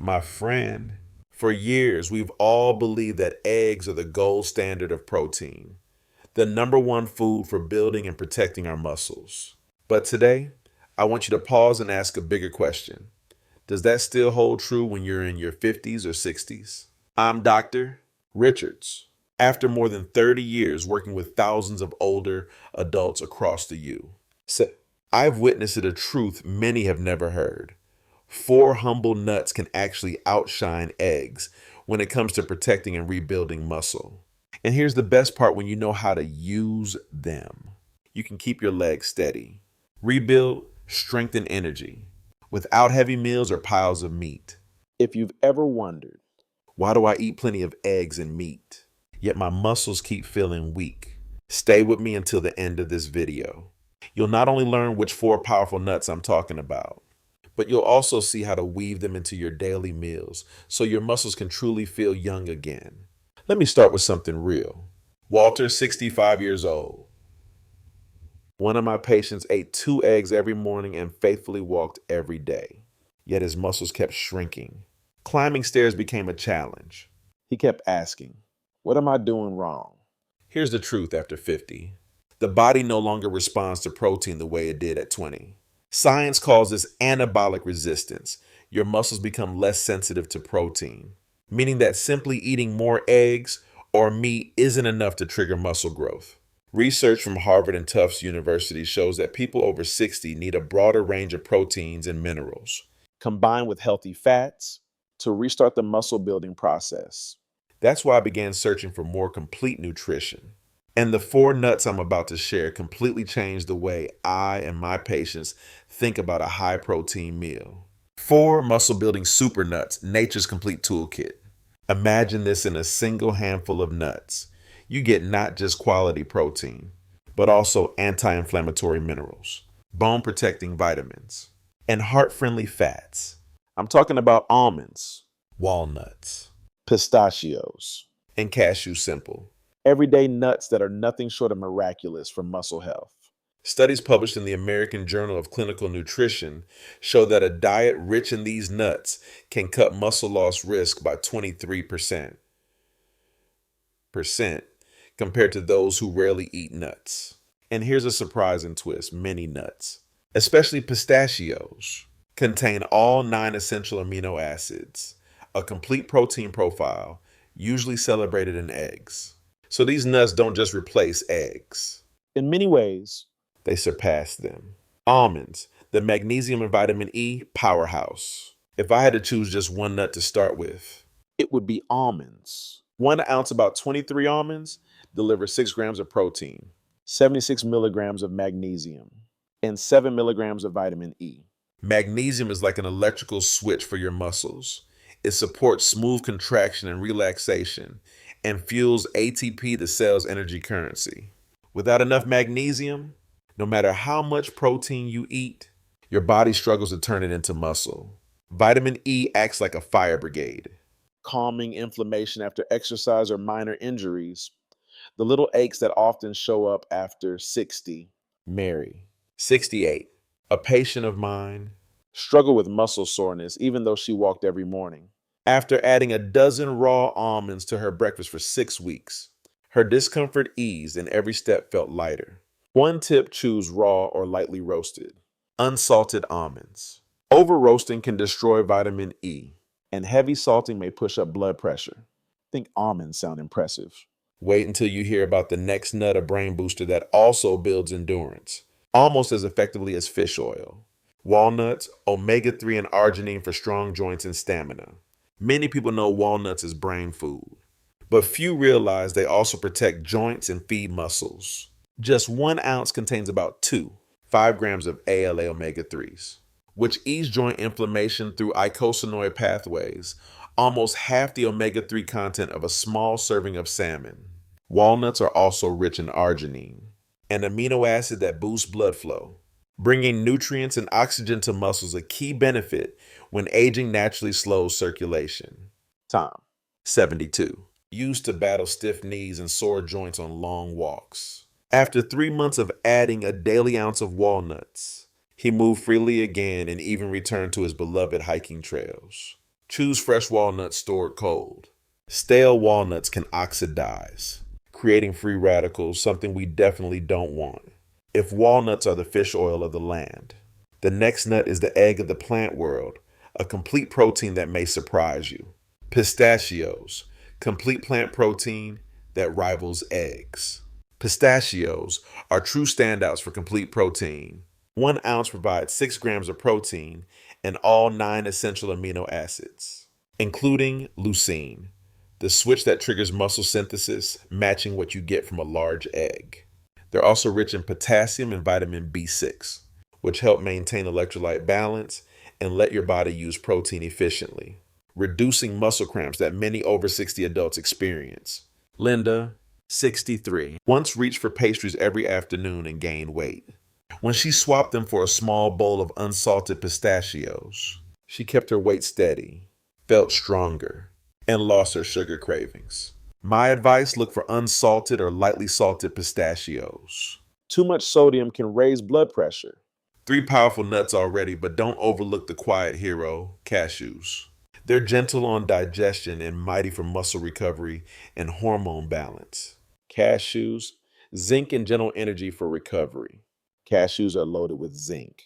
My friend, for years we've all believed that eggs are the gold standard of protein, the number one food for building and protecting our muscles. But today, I want you to pause and ask a bigger question. Does that still hold true when you're in your 50s or 60s? I'm Dr. Richards. After more than 30 years working with thousands of older adults across the U.S., I've witnessed a truth many have never heard. Four humble nuts can actually outshine eggs when it comes to protecting and rebuilding muscle. And here's the best part: when you know how to use them, you can keep your legs steady, rebuild, strengthen energy without heavy meals or piles of meat. If you've ever wondered, why do I eat plenty of eggs and meat, yet my muscles keep feeling weak? Stay with me until the end of this video. You'll not only learn which four powerful nuts I'm talking about, but you'll also see how to weave them into your daily meals so your muscles can truly feel young again. Let me start with something real. Walter, 65 years old. One of my patients ate 2 eggs every morning and faithfully walked every day. Yet his muscles kept shrinking. Climbing stairs became a challenge. He kept asking, "What am I doing wrong?" Here's the truth after 50. The body no longer responds to protein the way it did at 20. Science calls this anabolic resistance. Your muscles become less sensitive to protein, meaning that simply eating more eggs or meat isn't enough to trigger muscle growth. Research from Harvard and Tufts University shows that people over 60 need a broader range of proteins and minerals, combined with healthy fats, to restart the muscle building process. That's why I began searching for more complete nutrition. And the four nuts I'm about to share completely changed the way I and my patients think about a high protein meal. Four muscle building super nuts, nature's complete toolkit. Imagine this: in a single handful of nuts, you get not just quality protein, but also anti inflammatory minerals, bone protecting vitamins, and heart friendly fats. I'm talking about almonds, walnuts, pistachios, and cashew simple. Everyday nuts that are nothing short of miraculous for muscle health. Studies published in the American Journal of Clinical Nutrition show that a diet rich in these nuts can cut muscle loss risk by 23% compared to those who rarely eat nuts. And here's a surprising twist: many nuts, especially pistachios, contain all 9 essential amino acids, a complete protein profile, usually celebrated in eggs. So these nuts don't just replace eggs. In many ways, they surpass them. Almonds, the magnesium and vitamin E powerhouse. If I had to choose just one nut to start with, it would be almonds. 1 ounce, about 23 almonds, deliver 6 grams of protein, 76 milligrams of magnesium, and 7 milligrams of vitamin E. Magnesium is like an electrical switch for your muscles. It supports smooth contraction and relaxation and fuels ATP, the cell's energy currency. Without enough magnesium, no matter how much protein you eat, your body struggles to turn it into muscle. Vitamin E acts like a fire brigade, calming inflammation after exercise or minor injuries, the little aches that often show up after 60. Mary, 68, a patient of mine, struggled with muscle soreness even though she walked every morning. After adding a dozen raw almonds to her breakfast for 6 weeks, her discomfort eased and every step felt lighter. One tip: choose raw or lightly roasted, unsalted almonds. Over roasting can destroy vitamin E, and heavy salting may push up blood pressure. Think almonds sound impressive. Wait until you hear about the next nut, a brain booster that also builds endurance, almost as effectively as fish oil. Walnuts, omega-3 and arginine for strong joints and stamina. Many people know walnuts as brain food, but few realize they also protect joints and feed muscles. Just 1 ounce contains about 5 grams of ALA omega-3s, which ease joint inflammation through eicosanoid pathways, almost half the omega-3 content of a small serving of salmon. Walnuts are also rich in arginine, an amino acid that boosts blood flow, bringing nutrients and oxygen to muscles, a key benefit when aging naturally slows circulation. Tom, 72, used to battle stiff knees and sore joints on long walks. After 3 months of adding a daily ounce of walnuts, he moved freely again and even returned to his beloved hiking trails. Choose fresh walnuts stored cold. Stale walnuts can oxidize, creating free radicals, something we definitely don't want. If walnuts are the fish oil of the land, the next nut is the egg of the plant world, a complete protein that may surprise you. Pistachios, complete plant protein that rivals eggs. Pistachios are true standouts for complete protein. 1 ounce provides 6 grams of protein and all 9 essential amino acids, including leucine, the switch that triggers muscle synthesis, matching what you get from a large egg. They're also rich in potassium and vitamin B6, which help maintain electrolyte balance and let your body use protein efficiently, reducing muscle cramps that many over 60 adults experience. Linda, 63, once reached for pastries every afternoon and gained weight. When she swapped them for a small bowl of unsalted pistachios, she kept her weight steady, felt stronger, and lost her sugar cravings. My advice, look for unsalted or lightly salted pistachios. Too much sodium can raise blood pressure. 3 powerful nuts already, but don't overlook the quiet hero, cashews. They're gentle on digestion and mighty for muscle recovery and hormone balance. Cashews, zinc and gentle energy for recovery. Cashews are loaded with zinc,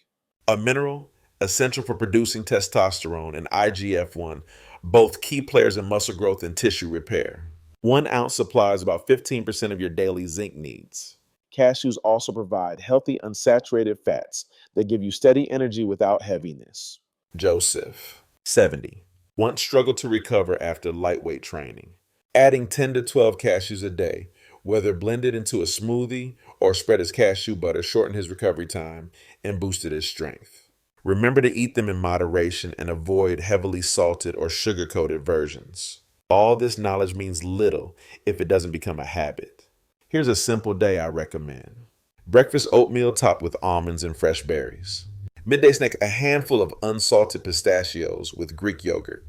a mineral essential for producing testosterone and IGF-1, both key players in muscle growth and tissue repair. 1 ounce supplies about 15% of your daily zinc needs. Cashews also provide healthy unsaturated fats that give you steady energy without heaviness. Joseph, 70, once struggled to recover after lightweight training. Adding 10 to 12 cashews a day, whether blended into a smoothie or spread as cashew butter, shortened his recovery time and boosted his strength. Remember to eat them in moderation and avoid heavily salted or sugar-coated versions. All this knowledge means little if it doesn't become a habit. Here's a simple day I recommend. Breakfast oatmeal topped with almonds and fresh berries. Midday snack, a handful of unsalted pistachios with Greek yogurt.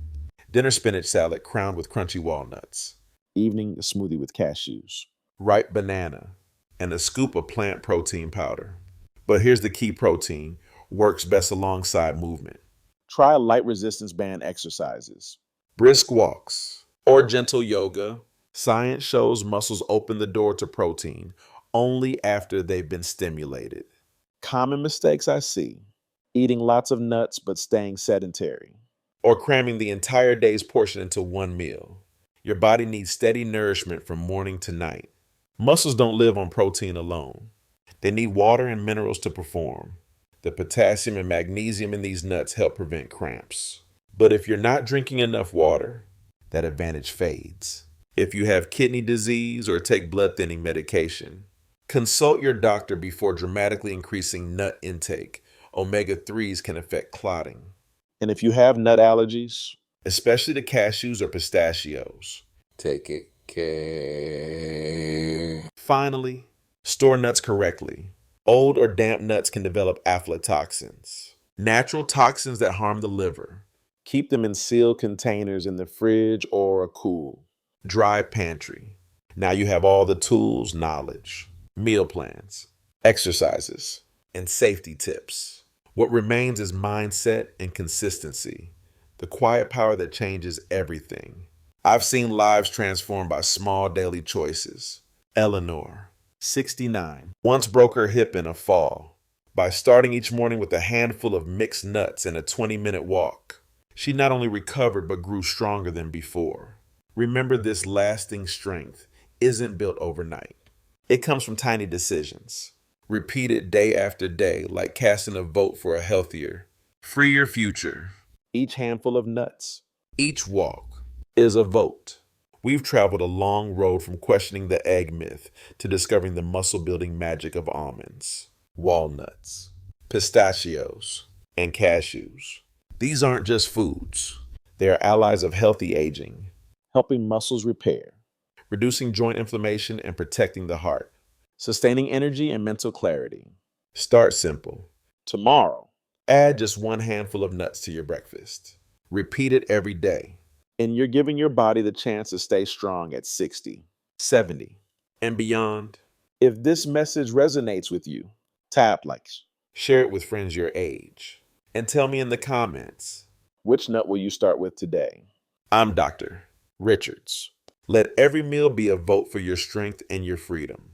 Dinner spinach salad crowned with crunchy walnuts. Evening, a smoothie with cashews. Ripe banana and a scoop of plant protein powder. But here's the key: protein works best alongside movement. Try light resistance band exercises, brisk walks, or gentle yoga. Science shows muscles open the door to protein only after they've been stimulated. Common mistakes I see: eating lots of nuts but staying sedentary, or cramming the entire day's portion into one meal. Your body needs steady nourishment from morning to night. Muscles don't live on protein alone. They need water and minerals to perform. The potassium and magnesium in these nuts help prevent cramps. But if you're not drinking enough water, that advantage fades. If you have kidney disease or take blood thinning medication, consult your doctor before dramatically increasing nut intake. Omega-3s can affect clotting. And if you have nut allergies, especially to cashews or pistachios, take it care. Finally, store nuts correctly. Old or damp nuts can develop aflatoxins, natural toxins that harm the liver. Keep them in sealed containers in the fridge or a cool, dry pantry. Now you have all the tools, knowledge, meal plans, exercises, and safety tips. What remains is mindset and consistency, the quiet power that changes everything. I've seen lives transformed by small daily choices. Eleanor, 69, once broke her hip in a fall. By starting each morning with a handful of mixed nuts and a 20-minute walk, she not only recovered but grew stronger than before. Remember, this lasting strength isn't built overnight. It comes from tiny decisions, repeated day after day, like casting a vote for a healthier, freer future. Each handful of nuts, each walk, is a vote. We've traveled a long road from questioning the egg myth to discovering the muscle-building magic of almonds, walnuts, pistachios, and cashews. These aren't just foods. They are allies of healthy aging, helping muscles repair, reducing joint inflammation, and protecting the heart, sustaining energy and mental clarity. Start simple. Tomorrow, add just 1 handful of nuts to your breakfast. Repeat it every day, and you're giving your body the chance to stay strong at 60, 70, and beyond. If this message resonates with you, tap likes, share it with friends your age, and tell me in the comments, Which nut will you start with today? I'm Dr. Richards. Let every meal be a vote for your strength and your freedom.